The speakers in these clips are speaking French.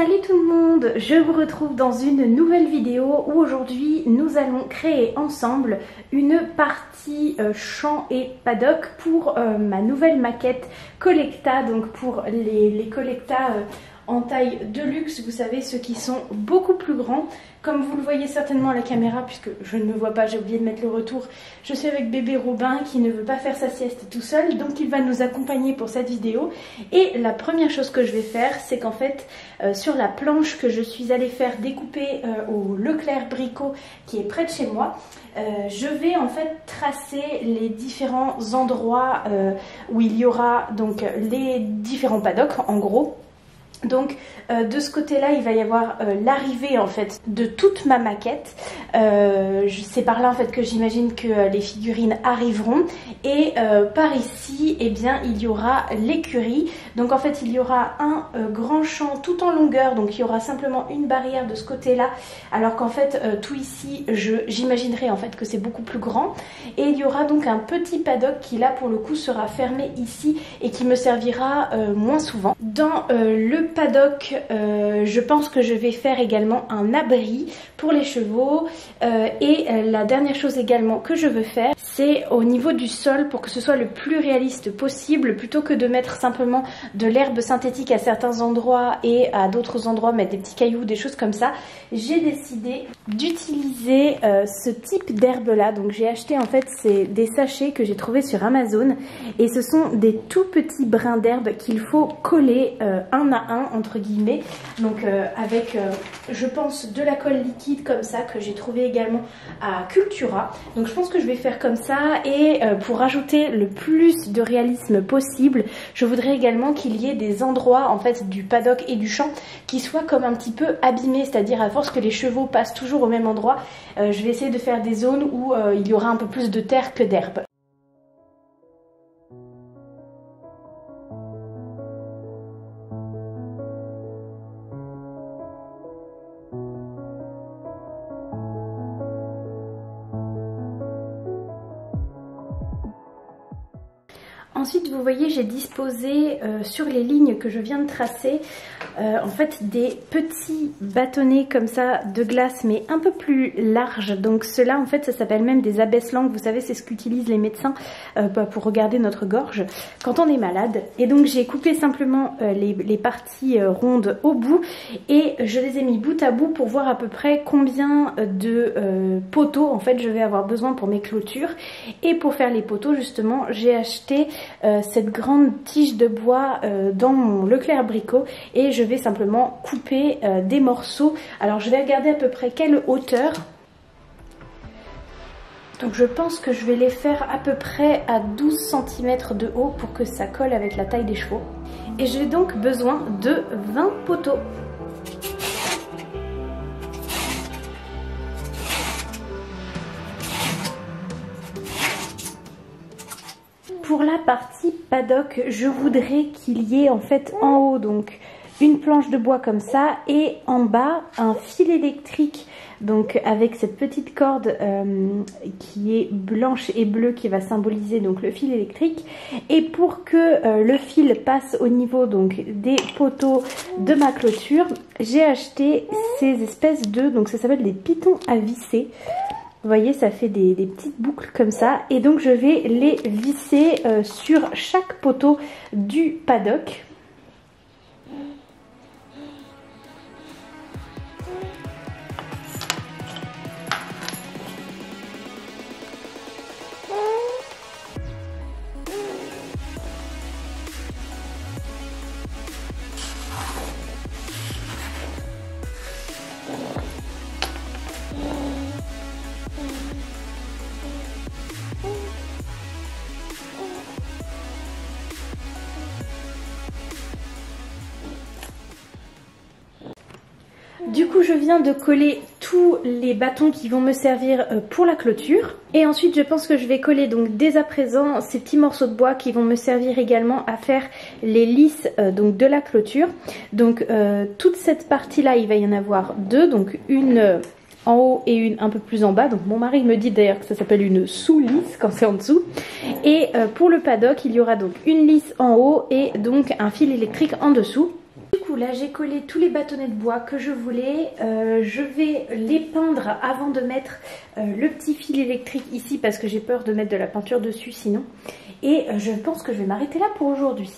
Salut tout le monde, je vous retrouve dans une nouvelle vidéo où aujourd'hui nous allons créer ensemble une partie champ et paddock pour ma nouvelle maquette Collecta, donc pour les Collecta en taille de luxe, vous savez, ceux qui sont beaucoup plus grands. Comme vous le voyez certainement à la caméra, puisque je ne me vois pas, j'ai oublié de mettre le retour, je suis avec bébé Robin qui ne veut pas faire sa sieste tout seul, donc il va nous accompagner pour cette vidéo. Et la première chose que je vais faire, c'est qu'en fait, sur la planche que je suis allée faire découper au Leclerc Brico, qui est près de chez moi, je vais en fait tracer les différents endroits où il y aura donc les différents paddocks, en gros. Donc de ce côté là il va y avoir l'arrivée en fait de toute ma maquette, c'est par là en fait que j'imagine que les figurines arriveront, et par ici eh bien il y aura l'écurie. Donc en fait il y aura un grand champ tout en longueur, donc il y aura simplement une barrière de ce côté là, alors qu'en fait tout ici j'imaginerai en fait que c'est beaucoup plus grand, et il y aura donc un petit paddock qui là pour le coup sera fermé ici et qui me servira moins souvent. Dans le paddock, je pense que je vais faire également un abri pour les chevaux, et la dernière chose également que je veux faire, c'est au niveau du sol, pour que ce soit le plus réaliste possible, plutôt que de mettre simplement de l'herbe synthétique à certains endroits et à d'autres endroits mettre des petits cailloux, des choses comme ça, j'ai décidé d'utiliser ce type d'herbe là. Donc j'ai acheté en fait des sachets que j'ai trouvés sur Amazon, et ce sont des tout petits brins d'herbe qu'il faut coller un à un entre guillemets, donc avec je pense de la colle liquide comme ça que j'ai trouvé également à Cultura. Donc je pense que je vais faire comme ça, et pour rajouter le plus de réalisme possible, je voudrais également qu'il y ait des endroits en fait du paddock et du champ qui soient comme un petit peu abîmés, c'est-à-dire à force que les chevaux passent toujours au même endroit, je vais essayer de faire des zones où il y aura un peu plus de terre que d'herbe. Ensuite, vous voyez, j'ai disposé sur les lignes que je viens de tracer en fait des petits bâtonnets comme ça de glace, mais un peu plus larges. Donc ceux-là en fait ça s'appelle même des abaisse-langues, vous savez, c'est ce qu'utilisent les médecins pour regarder notre gorge quand on est malade. Et donc j'ai coupé simplement les parties rondes au bout, et je les ai mis bout à bout pour voir à peu près combien de poteaux en fait je vais avoir besoin pour mes clôtures. Et pour faire les poteaux justement, j'ai acheté cette grande tige de bois dans mon Leclerc Brico, et je vais simplement couper des morceaux. Alors je vais regarder à peu près quelle hauteur. Donc je pense que je vais les faire à peu près à 12 cm de haut pour que ça colle avec la taille des chevaux. Et j'ai donc besoin de 20 poteaux. Pour la partie paddock, je voudrais qu'il y ait en fait en haut donc une planche de bois comme ça, et en bas un fil électrique, donc avec cette petite corde qui est blanche et bleue qui va symboliser donc le fil électrique. Et pour que le fil passe au niveau donc des poteaux de ma clôture, j'ai acheté ces espèces de, donc ça s'appelle des pitons à visser. Vous voyez, ça fait des petites boucles comme ça, et donc je vais les visser sur chaque poteau du paddock. Du coup je viens de coller tous les bâtons qui vont me servir pour la clôture, et ensuite je pense que je vais coller donc dès à présent ces petits morceaux de bois qui vont me servir également à faire les lisses donc de la clôture. Donc toute cette partie là il va y en avoir deux, donc une en haut et une un peu plus en bas. Donc mon mari me dit d'ailleurs que ça s'appelle une sous-lisse quand c'est en dessous. Et pour le paddock il y aura donc une lisse en haut et donc un fil électrique en dessous. coup là j'ai collé tous les bâtonnets de bois que je voulais. Je vais les peindre avant de mettre le petit fil électrique ici parce que j'ai peur de mettre de la peinture dessus sinon. Et je pense que je vais m'arrêter là pour aujourd'hui.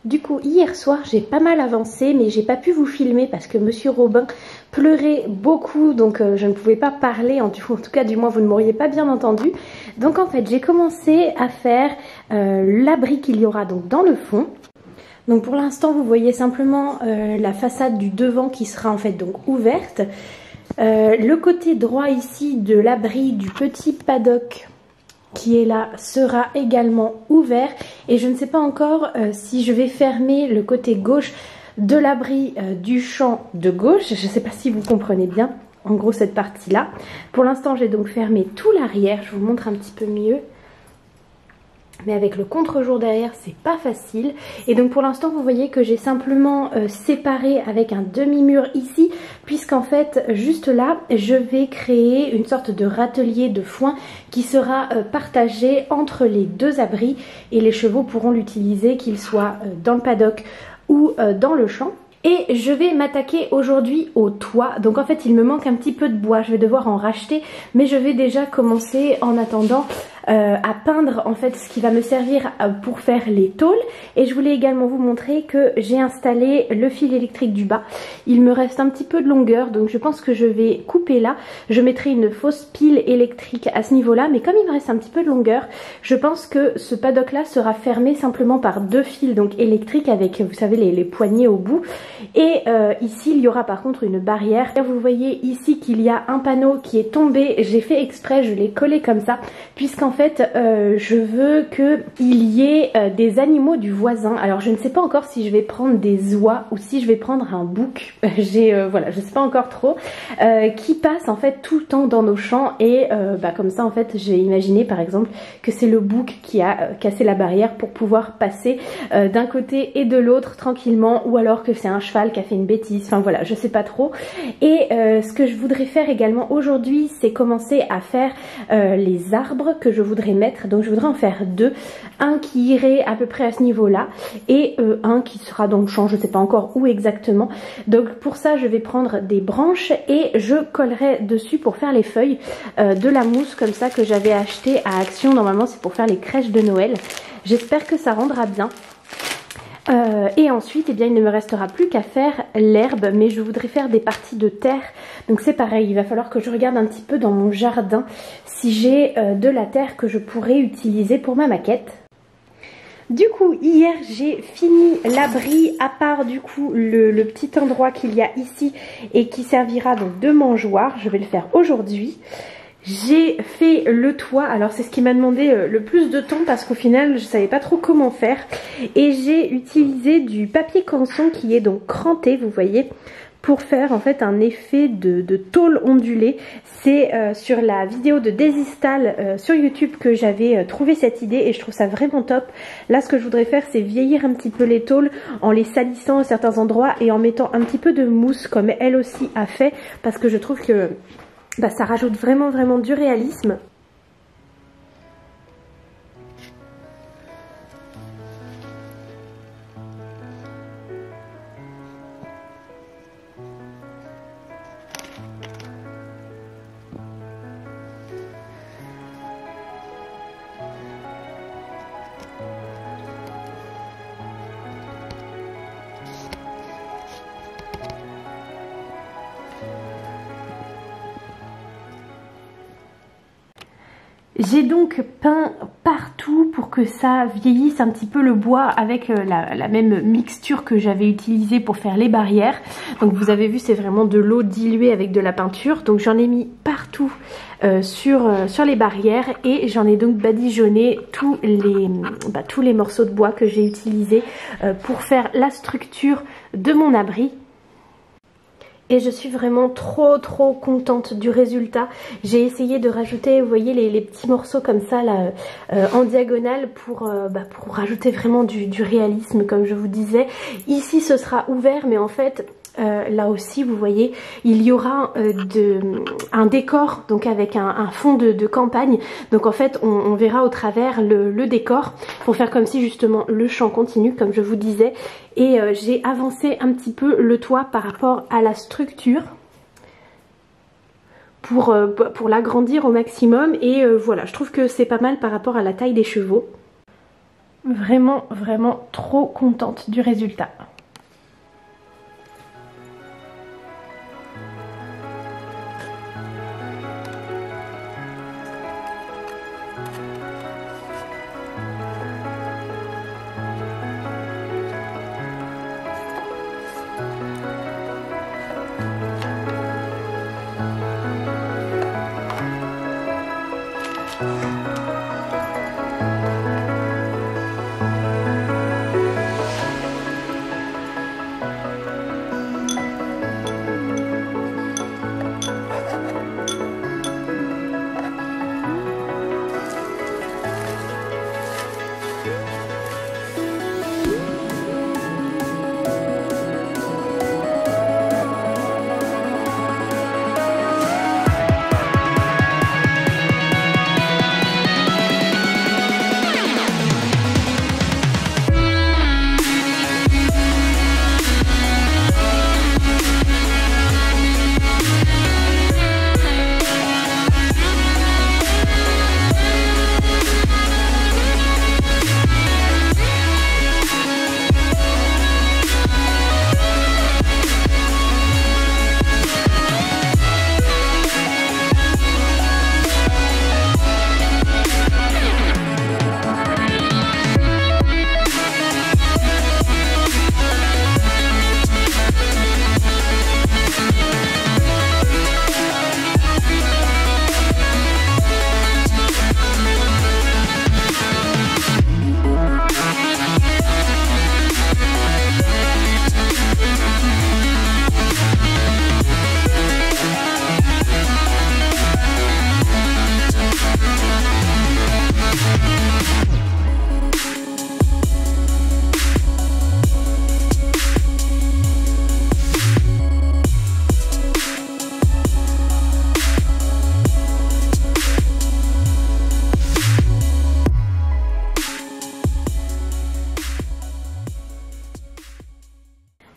Du coup, hier soir, j'ai pas mal avancé, mais j'ai pas pu vous filmer parce que Monsieur Robin pleurait beaucoup, donc je ne pouvais pas parler, en tout cas du moins vous ne m'auriez pas bien entendu. Donc en fait, j'ai commencé à faire l'abri qu'il y aura donc dans le fond. Donc pour l'instant, vous voyez simplement la façade du devant qui sera en fait donc ouverte. Le côté droit ici de l'abri du petit paddock qui est là sera également ouvert et je ne sais pas encore si je vais fermer le côté gauche de l'abri du champ de gauche. Je ne sais pas si vous comprenez bien en gros cette partie là. Pour l'instant j'ai donc fermé tout l'arrière, je vous montre un petit peu mieux. Mais avec le contre-jour derrière, c'est pas facile. Et donc pour l'instant, vous voyez que j'ai simplement séparé avec un demi-mur ici, puisqu'en fait, juste là, je vais créer une sorte de râtelier de foin qui sera partagé entre les deux abris. Et les chevaux pourront l'utiliser, qu'ils soient dans le paddock ou dans le champ. Et je vais m'attaquer aujourd'hui au toit. Donc en fait il me manque un petit peu de bois, je vais devoir en racheter. Mais je vais déjà commencer en attendant à peindre en fait ce qui va me servir pour faire les tôles. Et je voulais également vous montrer que j'ai installé le fil électrique du bas. Il me reste un petit peu de longueur, donc je pense que je vais couper là. Je mettrai une fausse pile électrique à ce niveau-là, mais comme il me reste un petit peu de longueur, je pense que ce paddock là sera fermé simplement par deux fils donc électriques avec, vous savez, les poignées au bout. Et ici il y aura par contre une barrière. Vous voyez ici qu'il y a un panneau qui est tombé, j'ai fait exprès, je l'ai collé comme ça, puisqu'en fait je veux qu'il y ait des animaux du voisin. Alors je ne sais pas encore si je vais prendre des oies ou si je vais prendre un bouc. Voilà, je ne sais pas encore trop, qui passe en fait tout le temps dans nos champs. Et comme ça en fait j'ai imaginé par exemple que c'est le bouc qui a cassé la barrière pour pouvoir passer d'un côté et de l'autre tranquillement, ou alors que c'est un cheval qui a fait une bêtise, enfin voilà, je sais pas trop. Et ce que je voudrais faire également aujourd'hui, c'est commencer à faire les arbres que je voudrais mettre. Donc je voudrais en faire deux, un qui irait à peu près à ce niveau là et un qui sera dans le champ, je sais pas encore où exactement. Donc pour ça je vais prendre des branches et je collerai dessus pour faire les feuilles de la mousse comme ça que j'avais acheté à Action. Normalement c'est pour faire les crèches de Noël. J'espère que ça rendra bien. Et ensuite, eh bien, il ne me restera plus qu'à faire l'herbe, mais je voudrais faire des parties de terre. Donc c'est pareil, il va falloir que je regarde un petit peu dans mon jardin si j'ai de la terre que je pourrais utiliser pour ma maquette. Du coup, hier, j'ai fini l'abri, à part du coup le petit endroit qu'il y a ici et qui servira donc de mangeoire. Je vais le faire aujourd'hui. J'ai fait le toit, alors c'est ce qui m'a demandé le plus de temps parce qu'au final je savais pas trop comment faire. Et j'ai utilisé du papier canson qui est donc cranté, vous voyez, pour faire en fait un effet de tôle ondulée. C'est sur la vidéo de Désistal sur YouTube que j'avais trouvé cette idée et je trouve ça vraiment top. Là ce que je voudrais faire c'est vieillir un petit peu les tôles en les salissant à certains endroits et en mettant un petit peu de mousse comme elle aussi a fait, parce que je trouve que ça rajoute vraiment du réalisme. J'ai donc peint partout pour que ça vieillisse un petit peu le bois avec la même mixture que j'avais utilisée pour faire les barrières. Donc vous avez vu, c'est vraiment de l'eau diluée avec de la peinture. Donc j'en ai mis partout sur les barrières et j'en ai donc badigeonné tous les morceaux de bois que j'ai utilisés pour faire la structure de mon abri. Et je suis vraiment trop contente du résultat. J'ai essayé de rajouter, vous voyez, les petits morceaux comme ça là en diagonale pour rajouter vraiment du réalisme, comme je vous disais. Ici ce sera ouvert, mais en fait là aussi vous voyez il y aura un décor, donc avec un fond de campagne. Donc en fait on verra au travers le décor pour faire comme si justement le champ continue, comme je vous disais. Et j'ai avancé un petit peu le toit par rapport à la structure pour l'agrandir au maximum. Et voilà, je trouve que c'est pas mal par rapport à la taille des chevaux. Vraiment trop contente du résultat.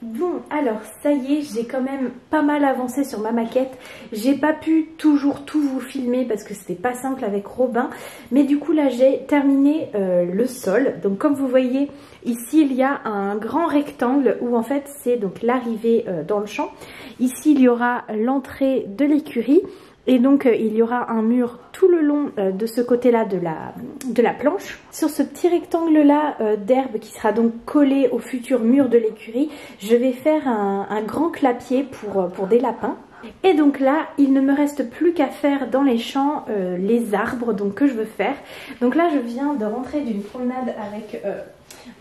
Bon, alors ça y est, j'ai quand même pas mal avancé sur ma maquette. J'ai pas pu toujours tout vous filmer parce que c'était pas simple avec Robin. Mais du coup là j'ai terminé le sol. Donc comme vous voyez ici il y a un grand rectangle où en fait c'est donc l'arrivée dans le champ. Ici il y aura l'entrée de l'écurie. Et donc il y aura un mur tout le long de ce côté-là de la planche. Sur ce petit rectangle-là d'herbe qui sera donc collé au futur mur de l'écurie, je vais faire un grand clapier pour des lapins. Et donc là, il ne me reste plus qu'à faire dans les champs les arbres donc, que je veux faire. Donc là, je viens de rentrer d'une promenade avec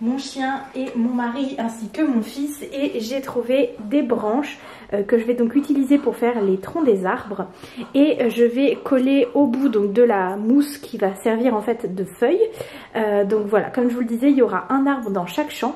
mon chien et mon mari ainsi que mon fils. Et j'ai trouvé des branches que je vais donc utiliser pour faire les troncs des arbres. Et je vais coller au bout donc, de la mousse qui va servir en fait de feuilles. Donc voilà, comme je vous le disais, il y aura un arbre dans chaque champ.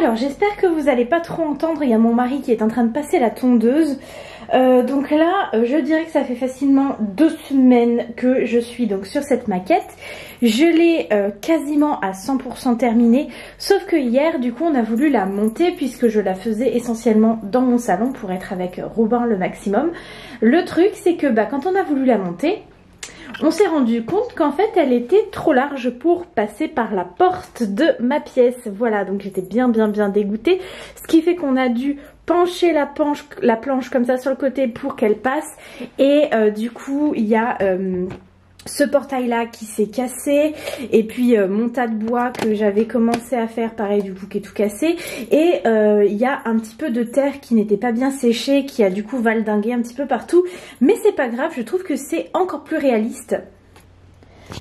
Alors j'espère que vous n'allez pas trop entendre, il y a mon mari qui est en train de passer la tondeuse. Donc là je dirais que ça fait facilement 2 semaines que je suis donc sur cette maquette. Je l'ai quasiment à 100% terminée, sauf que hier du coup on a voulu la monter puisque je la faisais essentiellement dans mon salon pour être avec Robin le maximum. Le truc c'est que quand on a voulu la monter, on s'est rendu compte qu'en fait elle était trop large pour passer par la porte de ma pièce. Voilà, donc j'étais bien dégoûtée, ce qui fait qu'on a dû pencher la planche comme ça sur le côté pour qu'elle passe. Et du coup il y a ce portail là qui s'est cassé, et puis mon tas de bois que j'avais commencé à faire pareil du coup qui est tout cassé, et il y a un petit peu de terre qui n'était pas bien séchée, qui a du coup valdingué un petit peu partout, mais c'est pas grave, je trouve que c'est encore plus réaliste.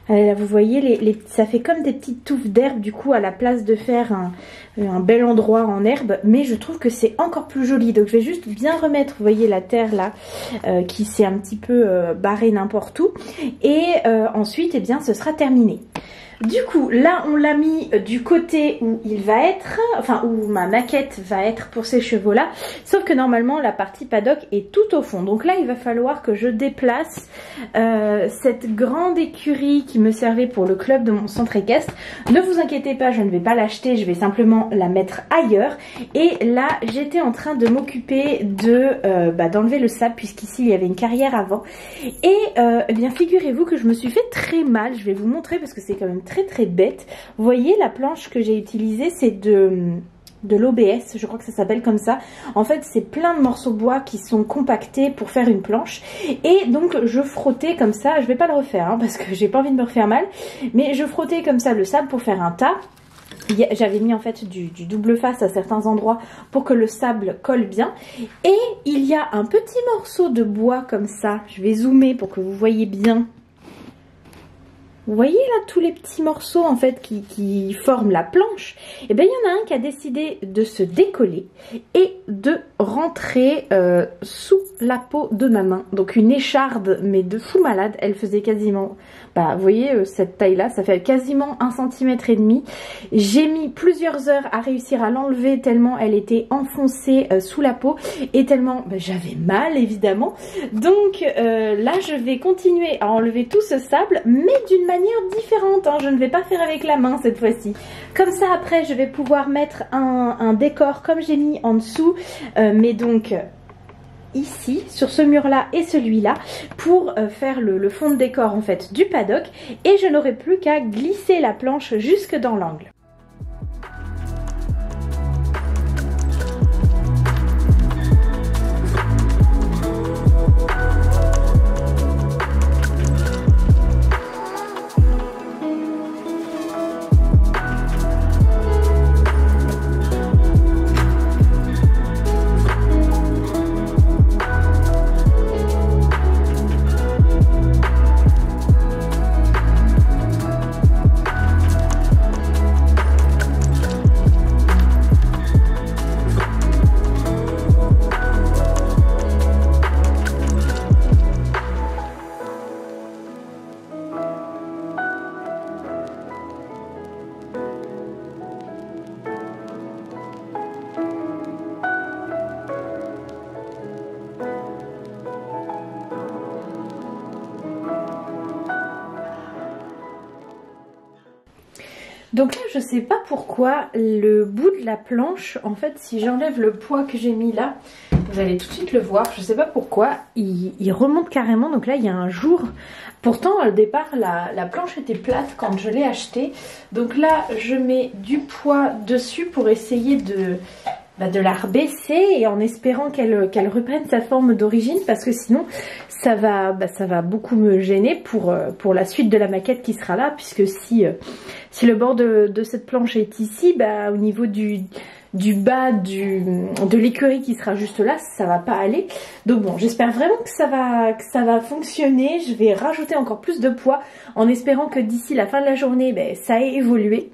Là vous voyez, ça fait comme des petites touffes d'herbe du coup à la place de faire un bel endroit en herbe, mais je trouve que c'est encore plus joli. Donc je vais juste bien remettre, vous voyez la terre là qui s'est un petit peu barrée n'importe où, et ensuite eh bien ce sera terminé. Du coup là on l'a mis du côté où il va être, enfin où ma maquette va être pour ces chevaux là, sauf que normalement la partie paddock est tout au fond. Donc là il va falloir que je déplace cette grande écurie qui me servait pour le club de mon centre équestre. Ne vous inquiétez pas, je ne vais pas l'acheter, je vais simplement la mettre ailleurs. Et là j'étais en train de m'occuper d'enlever le sable, puisqu'ici il y avait une carrière avant. Et eh bien figurez-vous que je me suis fait très mal. Je vais vous montrer parce que c'est quand même très bête. Vous voyez la planche que j'ai utilisée, c'est de l'OBS, je crois que ça s'appelle comme ça. En fait c'est plein de morceaux de bois qui sont compactés pour faire une planche, et donc je frottais comme ça, je vais pas le refaire parce que j'ai pas envie de me refaire mal, mais je frottais comme ça le sable pour faire un tas. J'avais mis en fait du double face à certains endroits pour que le sable colle bien, et il y a un petit morceau de bois comme ça, je vais zoomer pour que vous voyez bien. Vous voyez là tous les petits morceaux en fait qui forment la planche. Et bien il y en a un qui a décidé de se décoller et de rentrer sous la peau de ma main. Donc une écharde mais de fou malade. Elle faisait quasiment, vous voyez cette taille là, ça fait quasiment 1,5 cm. J'ai mis plusieurs heures à réussir à l'enlever tellement elle était enfoncée sous la peau et tellement j'avais mal évidemment. Donc là je vais continuer à enlever tout ce sable, mais d'une manière différente, je ne vais pas faire avec la main cette fois-ci. Comme ça après je vais pouvoir mettre un décor comme j'ai mis en dessous, mais donc ici sur ce mur là et celui là pour faire le fond de décor en fait du paddock, et je n'aurai plus qu'à glisser la planche jusque dans l'angle. Donc là je sais pas pourquoi le bout de la planche, en fait si j'enlève le poids que j'ai mis là, vous allez tout de suite le voir, je sais pas pourquoi, il remonte carrément. Donc là il y a un jour, pourtant au départ la planche était plate quand je l'ai achetée. Donc là je mets du poids dessus pour essayer de la rebaisser, et en espérant qu'elle reprenne sa forme d'origine, parce que sinon ça va beaucoup me gêner pour la suite de la maquette qui sera là, puisque si le bord de cette planche est ici, au niveau du bas de l'écurie qui sera juste là, ça va pas aller. Donc bon, j'espère vraiment que ça va fonctionner. Je vais rajouter encore plus de poids en espérant que d'ici la fin de la journée ça ait évolué.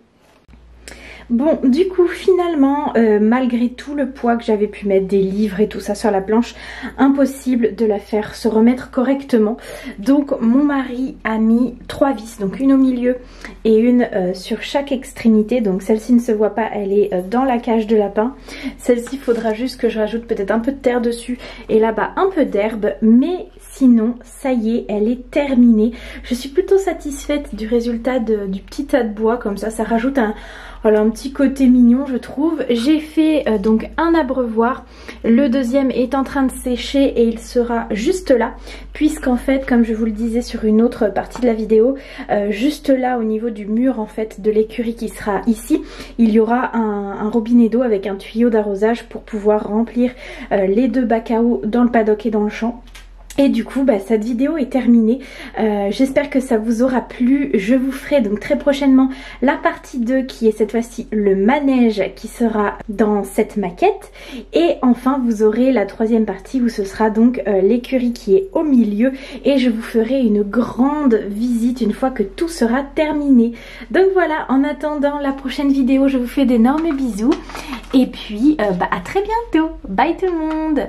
Bon, du coup finalement malgré tout le poids que j'avais pu mettre des livres et tout ça sur la planche, impossible de la faire se remettre correctement. Donc mon mari a mis 3 vis, donc une au milieu et une sur chaque extrémité. Donc celle-ci ne se voit pas, elle est dans la cage de lapin. Celle-ci, il faudra juste que je rajoute peut-être un peu de terre dessus et là-bas un peu d'herbe, mais sinon ça y est, elle est terminée. Je suis plutôt satisfaite du résultat du petit tas de bois, comme ça rajoute voilà, un petit côté mignon je trouve. J'ai fait donc un abreuvoir, le deuxième est en train de sécher et il sera juste là, puisqu'en fait comme je vous le disais sur une autre partie de la vidéo, juste là au niveau du mur en fait de l'écurie qui sera ici, il y aura un robinet d'eau avec un tuyau d'arrosage pour pouvoir remplir les 2 bacs à eau dans le paddock et dans le champ. Et du coup cette vidéo est terminée, j'espère que ça vous aura plu. Je vous ferai donc très prochainement la partie 2 qui est cette fois-ci le manège qui sera dans cette maquette, et enfin vous aurez la 3e partie où ce sera donc l'écurie qui est au milieu, et je vous ferai une grande visite une fois que tout sera terminé. Donc voilà, en attendant la prochaine vidéo, je vous fais d'énormes bisous et puis à très bientôt. Bye tout le monde.